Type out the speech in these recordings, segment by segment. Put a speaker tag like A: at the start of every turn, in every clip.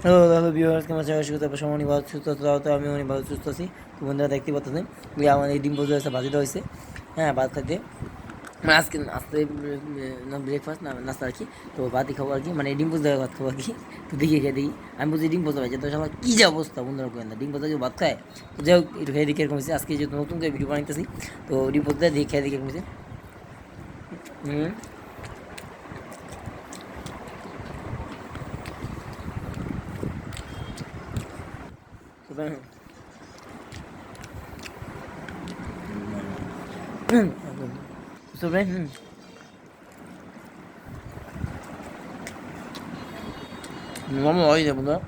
A: Hello hello viewers, কেমন আছেন? আশা করছি সবাই অনেক ভালো সুস্থ আছেন। তো আমি অনেক ভালো সুস্থ আছি। তো বন্ধুরা দেখতে পাচ্ছেন যে আমার এই ডিম পোজ হয়েছে, ভাজি দেওয়া হয়েছে। হ্যাঁ, ভাত খাইতে মানে আজকে আজকে না ব্রেকফাস্ট না নাস্তা আর কি। তো ভাতই খাবো আর কি, মানে ডিম পোজ দেওয়া ভাত খাবো আর কি। তো দেখি খেয়ে দেখি, আমি বলছি ডিম পোজ ভাই, তো আমার কী যে অবস্থা বন্ধুরা, কেন ডিম পোজ কেউ ভাত খায়? তো যাই হোক, একটু খেয়ে দেখি এরকম হয়েছে। আজকে যেহেতু নতুন করে ভিডিও বানাইতেছি, তো ডিম পোজ দিয়ে দেখি খেয়ে দেখি এরকম হয়েছে। হুম, তো হুম, তো হুম, মামা হয় না বন্ধুরা,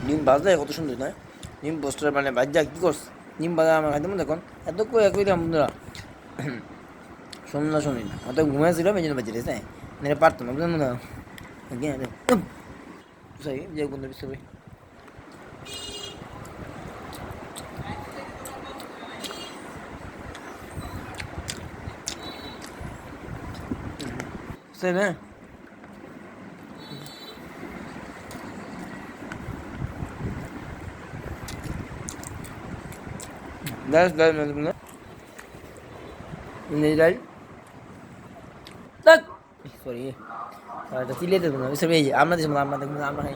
A: ডিম ভাজা কত সুন্দর নয়? ডিম পোস্টার মানে ভাজা কী করছে? ডিম ভাজা আমার খাইতে মনে দেখুন, এত করে একই দাম বন্ধুরা। শুনি না, অত ঘুমাইছিলাম এই জন্য বাজে রেছে, মানে পারতাম না বুঝলেন না। সরি, যে বন্ধু সরি। সরি না, দাস দাস না, নেই সরি, এটা চিলিয়ে দেবো না, সরি। এই যে আমরা দেখুন, আমরা দেখুন, আমরা খাই।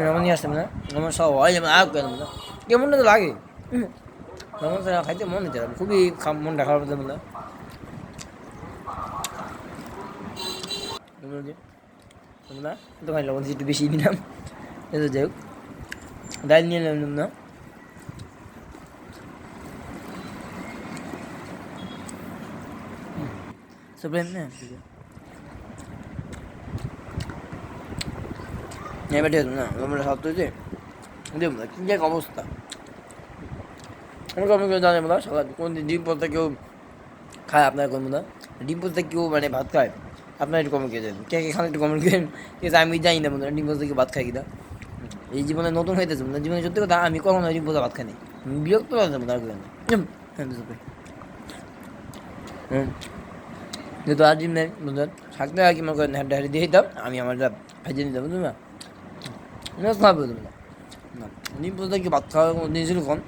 A: এমন নিয়ে আসতাম না, আমার সব হয় যেমন আর কেন না, কেমন তো লাগে। যেমন খাইতে মন নিতে খুবই মনটা খারাপ হতে বলে। তোমরা তো খাই লবণ একটু বেশি দিলাম। এই তো যাই হোক, ডাল নিয়ে নিলাম না, সব না এবার ঠিক আছে না, তোমরা সব তো যে দেখুন কি এক অবস্থা। আমাকে অনেক জানে বলা সকাল কোন দিন ডিম পোস্তা কেউ খায়, আপনার কোন না ডিম পোস্তা কেউ মানে ভাত খায়? আপনার একটু কমেন্ট করে দেন, কে কে খান একটু কমেন্ট করেন। ঠিক আছে, আমি জানি না বন্ধুরা ডিম পোস্তা কেউ ভাত খায় কিনা। এই জীবনে নতুন হইতেছে না, জীবনে সত্যি কথা আমি কখনো ডিম পোস্তা ভাত খাই নাই। বিরক্ত লাগছে মনে হয় হুম, যেহেতু আর ডিম নেই বন্ধুরা, থাকলে আর কি মনে করেন হ্যাঁ ডায়েরি দিয়ে দিতাম, আমি আমার ভাজিয়ে নিতাম বুঝলি না, খাবো তোমরা না। ডিম পোস্তা কি ভাত খাওয়ার কোনো জিনিস ছিল কম?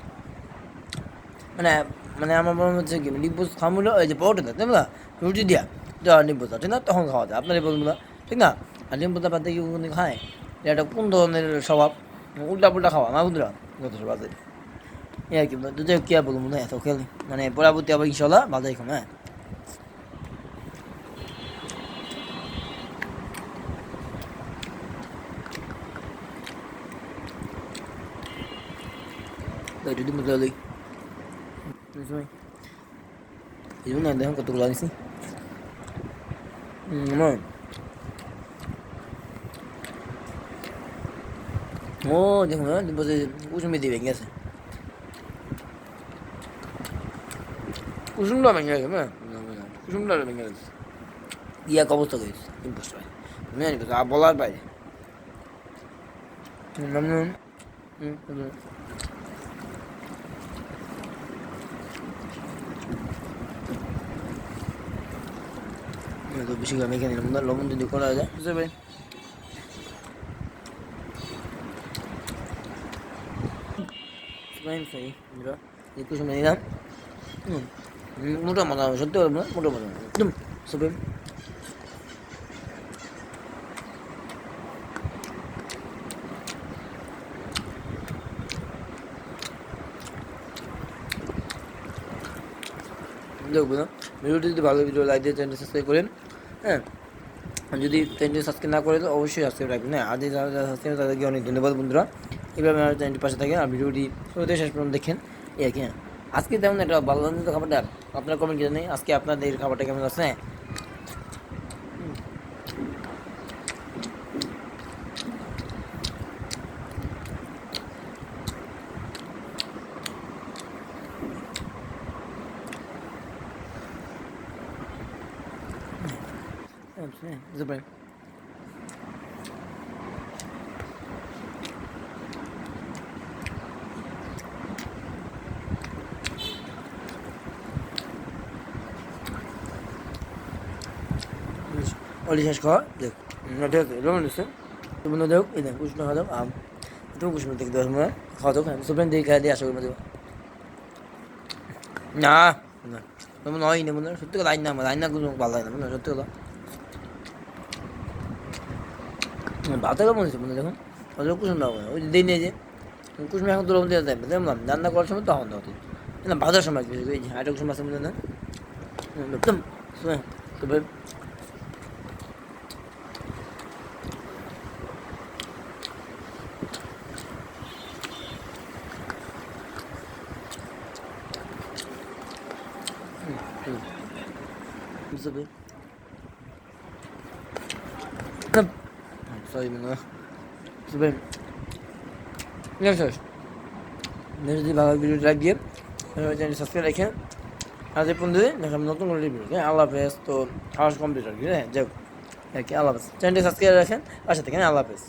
A: মানে মানে আমার মনে হচ্ছে কি ডিম পোস্ত খামুলো এই যে পরোটা দেয় তাই না, রুটি দিয়া দেওয়া ডিম পোস্তা ঠিক না, তখন খাওয়া যায় আপনার বলুন না, ঠিক না? আর ডিম পোস্তা পাতে কি কোনো খায়? এটা কোন ধরনের স্বভাব? উল্টা পুল্টা খাওয়া না বন্ধুরা, যত সব আছে এই আর কি। দুটো কি আর বলবো না, এত খেলে মানে পরবর্তী আবার ইনশাল্লাহ বাজাই খাম। হ্যাঁ, তো যদি মতো লই এই জন্য দেখুন কতগুলো আনছি। ও দেখুন ডিম পোস্তা কুসুমি দিয়ে ভেঙে গেছে, কুসুমটা ভেঙে গেছে না, কুসুমটা ভেঙে গেছে। ইয়া অবস্থা করেছে ডিম পোস্ট ভাই, বলার বাইরে। তো বেশি করে মেখে নিলাম না, লবণ যদি করা যায় বুঝতে পারি। সেই একটু সময় নিলাম। মোটা মজা হবে সত্যি বলবো না, মোটা মজা হবে একদম সুপ্রিম। দেখবো না, ভিডিওটি যদি ভালো ভিডিও লাইক দিয়ে চ্যানেল সাবস্ক্রাইব করেন। হ্যাঁ, যদি চ্যানেলটি সাবস্ক্রাইব না করে তো অবশ্যই সাবস্ক্রাইব রাখবেন। হ্যাঁ, আর যারা যারা সাবস্ক্রাইব তাদেরকে অনেক ধন্যবাদ বন্ধুরা। এভাবে আমার চ্যানেলটির পাশে থাকে আর ভিডিওটি শুরুতে শেষ পর্যন্ত দেখেন এই আর কি। হ্যাঁ, আজকে তেমন একটা ভালো লাগতো খাবারটা, আপনার কমেন্ট করে নেই আজকে আপনাদের খাবারটা কেমন আছে। হ্যাঁ, বুঝতে পারেন। অলি শেষ খাওয়া দেখ ঠিক আছে রোমান দিচ্ছে তো বন্ধু দেখ এই দেখ উষ্ণ খাওয়া দাও তুমি কুষ্ণ থেকে 10 মিনিট খাওয়া দাও সুপ্রেম দিয়ে খাই দিয়ে আসা করে দেবো না না তেমন হয় না বন্ধু সত্যি কথা আইন না আমার আইন না কোনো ভালো হয় না বন্ধু সত্যি কথা ভাতের মনে হচ্ছে বন্ধু দেখুন ওদের কুসুম দাও ওই দিন নিয়ে যে কুসুম এখন তোর মধ্যে যাবে দেখলাম রান্না করার সময় তখন দাও না ভাজার সময় কিছু এই যে আরেক সময় আছে মধ্যে না একদম তবে বুঝতে পারি সরি বন্ধু বুঝতে পারি যদি ভালো ভিডিও লাগিয়ে চ্যানেল সাবস্ক্রাইব রেখে আজ এই পর্যন্ত দেখাম নতুন করে ভিডিও হ্যাঁ আল্লাহ হাফেজ তো খাওয়া কমপ্লিট আর কি হ্যাঁ যাই হোক আর কি আল্লাহ হাফেজ চ্যানেলটি সাবস্ক্রাইব রাখেন পাশে থেকে আল্লাহ হাফেজ